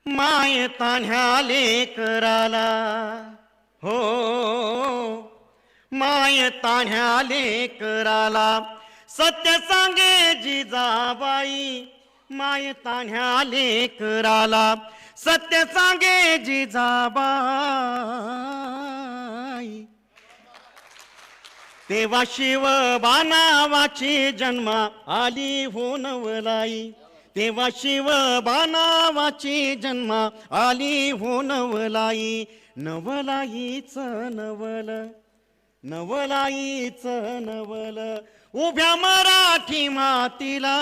माय तान्ह्या लेकराला हो माय तान्ह्या लेकराला सत्य सांगे जिजाबाई माय तान्ह्या लेकराला सत्य सांगे जिजाबाई तेव्हा शिवबा नावाची जन्म आली हो नवलाई तेव्हा शिवबा नावाची जन्म आली हो नवलाई नवलाईच नवल नवलाईच नवल उभ्या मराठी मातीला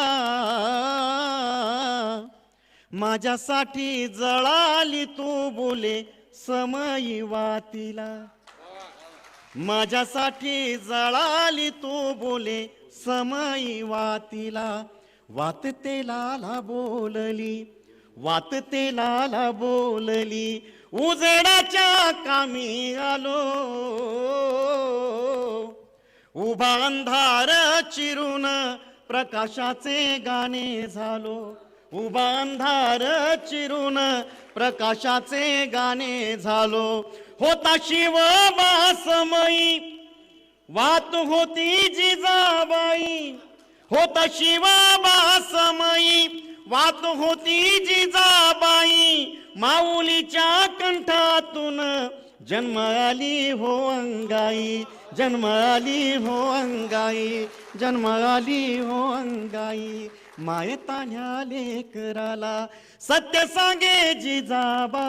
माझ्यासाठी जळाली तू बोले समयी वातीला माझ्यासाठी जळाली तू बोले समयी वातीला वात तेलाला बोलली वात तेलाला बोलली उजेडाच्या कामी आलो उभा अंधार चिरून प्रकाशाचे गाणे झालो उभा अंधार चिरून प्रकाशाचे गाणे झालो होता शिवबा समयी वात होती जिजाबाई होता शिवबा समयी वात होती जिजाबाई माऊलीच्या कंठातून जन्म आली हो अंगाई जन्म आली हो अंगाई जन्म आली हो अंगाई माय तान्ह्या लेकराला सत्य सांगे जिजाबाई